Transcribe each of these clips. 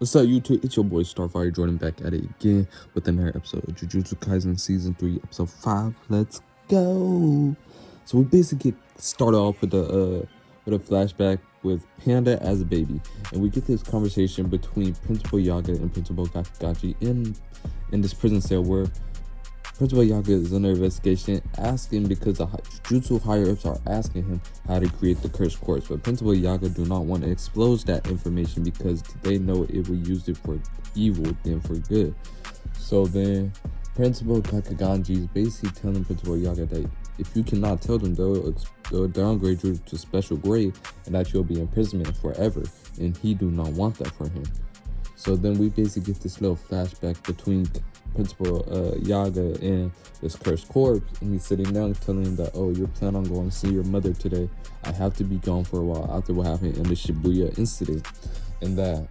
What's up, YouTube? It's your boy Starfire Jordan back at it again with another episode of Jujutsu Kaisen Season 3, Episode 5. Let's go! So we basically start off with a flashback with Panda as a baby, and we get this conversation between Principal Yaga and Principal Gachi in this prison cell where Principal Yaga is under investigation, asking because the Jujutsu higher-ups are asking him how to create the cursed corpse, but Principal Yaga do not want to expose that information because they know it will use it for evil than for good. So then Principal Kakaganji is basically telling Principal Yaga that if you cannot tell them, they'll downgrade you to special grade and that you'll be in imprisonment forever, and he do not want that for him. So then we basically get this little flashback between Principal Yaga and this cursed corpse, and he's sitting down telling him that, oh, you're planning on going to see your mother today. I have to be gone for a while after what happened in the Shibuya incident, and that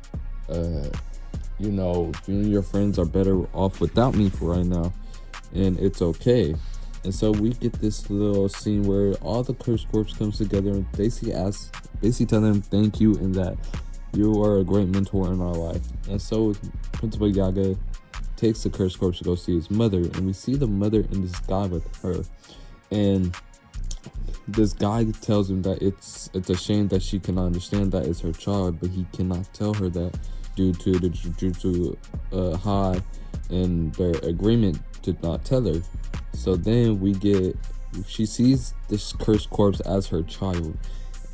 you and your friends are better off without me for right now, and it's okay. And so we get this little scene where all the cursed corpse comes together and basically tell him thank you and that you are a great mentor in our life. And so Principal Yaga takes the cursed corpse to go see his mother, and we see the mother in this guy with her, and this guy tells him that it's a shame that she cannot understand that it's her child, but he cannot tell her that due to the Jujutsu High and their agreement to not tell her. So then she sees this cursed corpse as her child,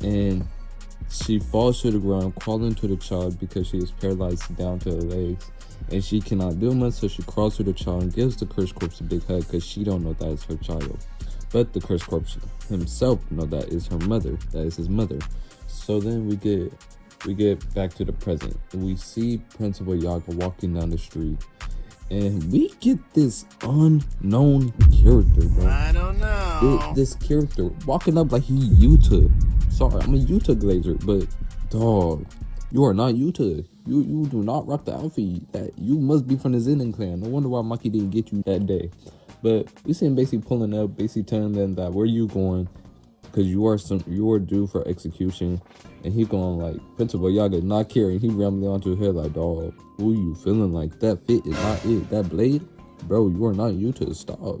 and she falls to the ground, crawling to the child because she is paralyzed down to her legs, and she cannot do much, so she crawls to the child and gives the cursed corpse a big hug because she don't know that is her child. But the cursed corpse himself know that is her mother, that is his mother. So then we get back to the present, and we see Principal Yaga walking down the street, and we get this unknown character, bro. I don't know. This character walking up like he Yuta. Sorry, I'm a Yuta glazer, but dog, you are not Yuta. You do not rock the outfit. That you must be from the Zenin clan. No wonder why Maki didn't get you that day. But we see him basically pulling up, basically telling them that where you going, because you are due for execution. And he going like, Principal Yaga not caring. He rambling onto his head like, dog, who you feeling like? That fit is not it. That blade, bro, you are not Yuta. Stop.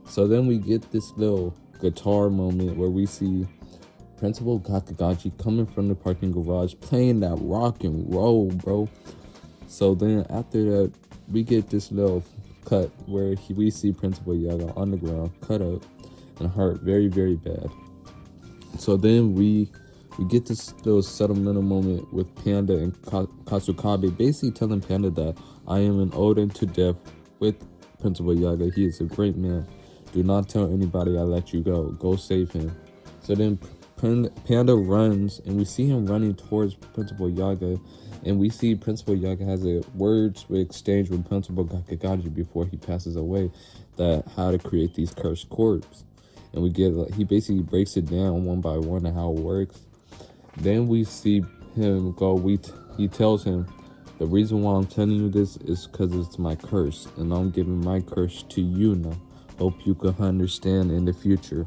So then we get this little guitar moment where we see Principal Kakaganji coming from the parking garage playing that rock and roll, bro. So then after that, we get this little cut where we see Principal Yaga on the ground, cut up and hurt very, very bad. So then we get this little sentimental moment with Panda and Kasukabe basically telling Panda that I am an ode to death with Principal Yaga. He is a great man. Do not tell anybody I let you go. Go save him. So then Panda runs, and we see him running towards Principal Yaga, and we see Principal Yaga has a words exchange with Principal Kakaganji before he passes away, that how to create these cursed corpses. And we get he basically breaks it down one by one and how it works. Then we see him go. He tells him, the reason why I'm telling you this is because it's my curse, and I'm giving my curse to you now. Hope you can understand in the future.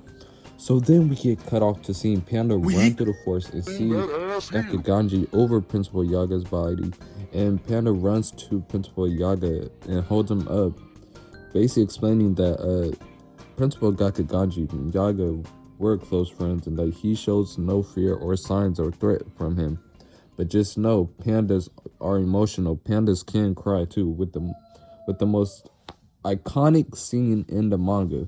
So then we get cut off to seeing Panda run through the forest and see Kakaganji over Principal Yaga's body. And Panda runs to Principal Yaga and holds him up, basically explaining that Principal Kakaganji and Yaga were close friends and that he shows no fear or signs of threat from him. But just know, pandas are emotional. Pandas can cry too, with the most iconic scene in the manga.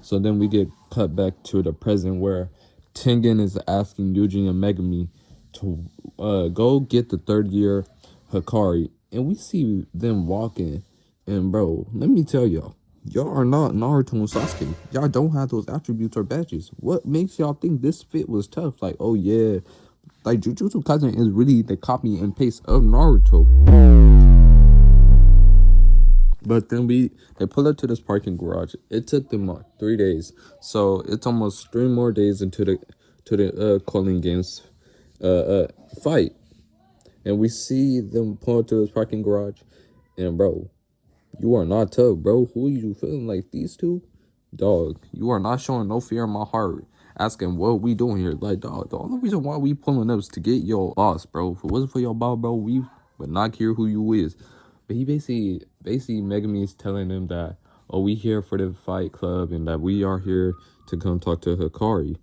So then we get cut back to the present where Tengen is asking Yuji and Megumi to go get the third year Hikari. And we see them walking. And bro, let me tell y'all are not Naruto and Sasuke. Y'all don't have those attributes or badges. What makes y'all think this fit was tough? Like, oh yeah, like Jujutsu Kaisen is really the copy and paste of Naruto. But then they pull up to this parking garage. It took them 3 days, so it's almost 3 more days into the calling games fight. And we see them pull up to this parking garage, and bro, you are not tough, bro. Who are you feeling like? These two, dog. You are not showing no fear in my heart. Asking what we doing here, like dog. The only reason why we pulling up is to get your boss, bro. If it wasn't for your boss, bro, we but not care who you is. But he basically Megami is telling him that, oh, we here for the fight club and that we are here to come talk to Hikari.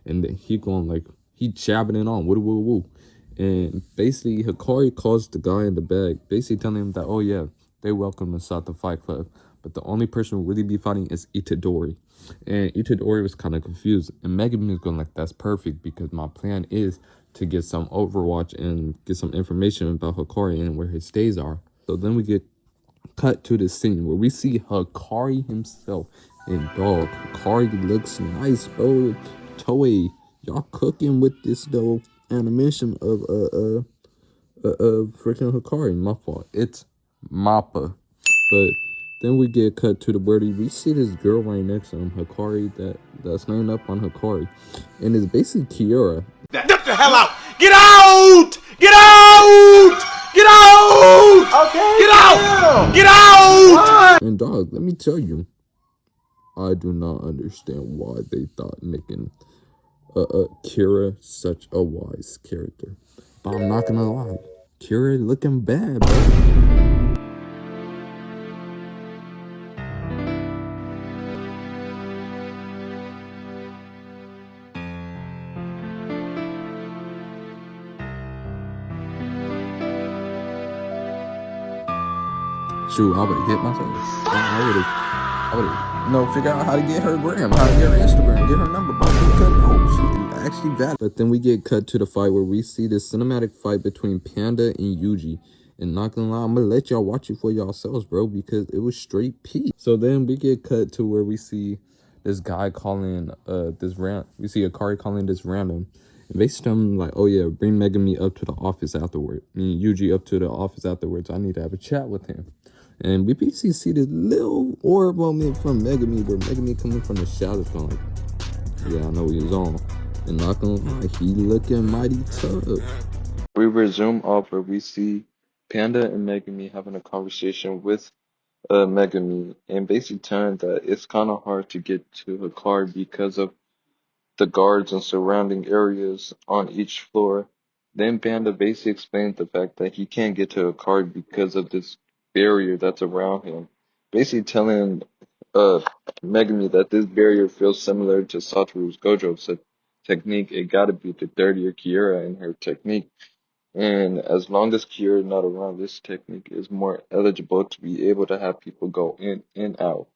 And then he going like, he jabbing it on, woo woo woo. And basically Hikari calls the guy in the bag, basically telling him that, oh yeah, they welcome us at the fight club. But the only person who really be fighting is Itadori. And Itadori was kind of confused. And Megami is going like, that's perfect because my plan is to get some Overwatch and get some information about Hikari and where his stays are. So then we get cut to the scene where we see Hikari himself. And dog, Hikari looks nice, bro. Toei, y'all cooking with this though animation of freaking Hikari. My fault. It's Mappa. But then we get cut to the birdie. We see this girl right next to him, Hikari, that's named up on Hikari. And it's basically Kiara. Get the hell out! Get out! Get out! Get out! Okay. Get out! Get out! And dog, let me tell you, I do not understand why they thought making Kira such a wise character. But I'm not gonna lie, Kira looking bad, bro. Shoot, I would've hit myself. I would've, figure out how to get her gram, how to get her Instagram, get her number, but we couldn't. Oh, she actually valid. But then we get cut to the fight where we see this cinematic fight between Panda and Yuji. And not gonna lie, I'm gonna let y'all watch it for yourselves, bro, because it was straight P. So then we get cut to where we see this guy calling we see Hikari calling this random. And basically I'm like, oh yeah, bring Megami up to the office afterward. Yuji up to the office afterwards. I need to have a chat with him. And we basically see this little orb moment from Megami where Megami coming from the shadows going like, yeah, I know he was on. And not gonna lie, he looking mighty tough. We resume off where we see Panda and Megami having a conversation with Megami and basically telling that it's kind of hard to get to Hikari because of the guards and surrounding areas on each floor. Then Panda basically explained the fact that he can't get to Hikari because of this barrier that's around him. Basically telling Megami that this barrier feels similar to Satoru's Gojo technique. It gotta be the dirtier Kiera in her technique. And as long as Kiera is not around, this technique is more eligible to be able to have people go in and out.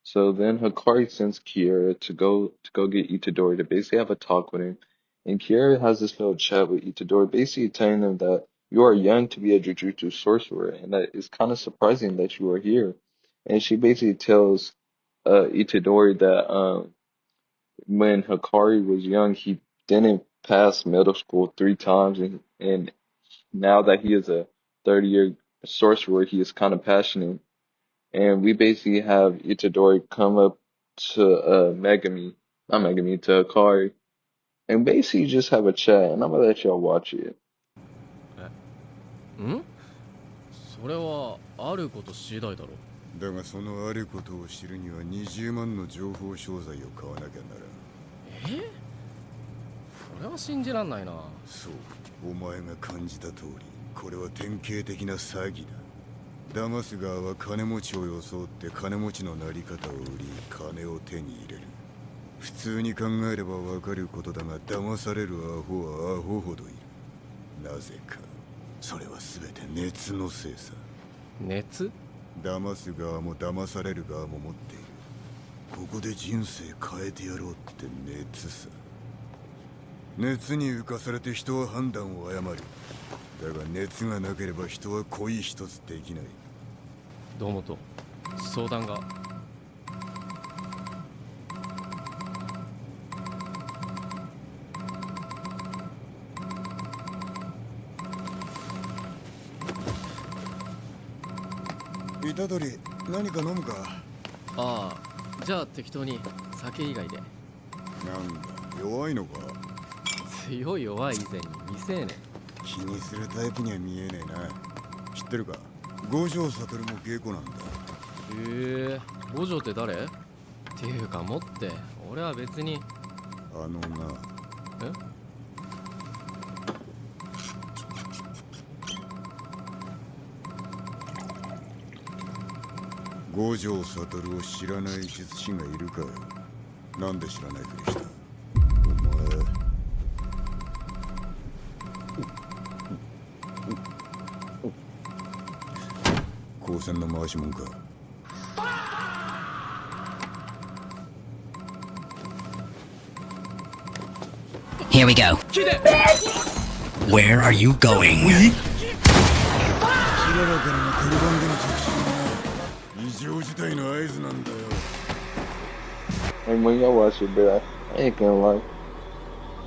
So then Hikari sends Kiera to go get Itadori to basically have a talk with him. And Kiera has this little chat with Itadori, basically telling him that you are young to be a Jujutsu sorcerer, and that it's kind of surprising that you are here. And she basically tells Itadori that when Hikari was young, he didn't pass middle school 3 times, and now that he is a 30-year sorcerer, he is kind of passionate. And we basically have Itadori come up to to Hikari, and basically just have a chat, and I'm gonna let y'all watch it. それはあること次第だろ。だがそのあることを知るには20万の情報商材を買わなきゃならん。それは信じらんないな。そう、お前が感じた通り、これは典型的な詐欺だ。騙す側は金持ちを装って金持ちのなり方を売り、金を手に入れる。普通に考えればわかることだが、騙されるアホはアホほどいる。なぜか、それは全て熱のせいさ。熱？騙す側も騙される側も持っている。ここで人生変えてやろうって熱さ。熱に浮かされて人は判断を誤る。だが熱がなければ人は恋一つできない。どうもと相談が。虎杖、何か飲むか？ああ、じゃあ適当に酒以外で。なんだ、弱いのか？強い弱い以前に未成年。気にするタイプには見えねえな。知ってるか？五条悟も芸妓なんだ。へえ、五条って誰？っていうかもって、俺は別に。あのな。え？五条悟を知らない術師がいるかよ。なんで知らないふりした？お前。光線の回しもんか。Here we go. Where are you going? キララからのクルバンでの着信は異常事態の合図なんだよ。 And when y'all watch it, bro, I ain't gonna lie.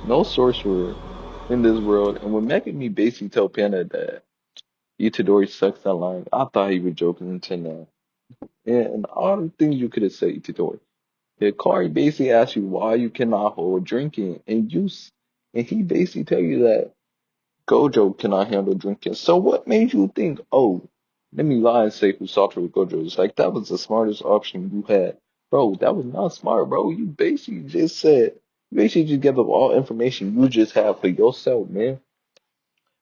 No sorcerer in this world, and when making me basically tell Panda that Itadori sucks that line, I thought he was joking until now. And all the things you could have said, Itadori. Hikari basically asks you why you cannot hold drinking, and and he basically tell you that Gojo cannot handle drinking. So what made you think, oh, let me lie and say Husatra with Gojo? It's like that was the smartest option you had. Bro, that was not smart, bro. You basically just gave up all information you just have for yourself, man.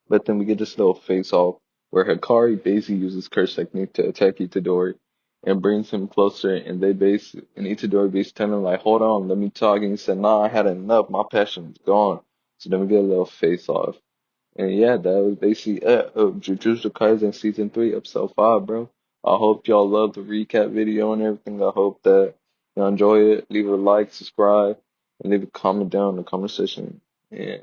But then we get this little face off where Hikari basically uses curse technique to attack Itadori and brings him closer, and Itadori basically telling him like, hold on, let me talk, and he said, nah, I had enough, my passion's gone. So then we get a little face off. And yeah, that was basically Jujutsu Kaisen Season 3, Episode 5, bro. I hope y'all love the recap video and everything. I hope that y'all enjoy it. Leave a like, subscribe, and leave a comment down in the comment section. And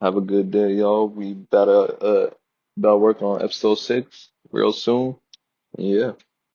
have a good day, y'all. We better work on Episode 6 real soon. Yeah.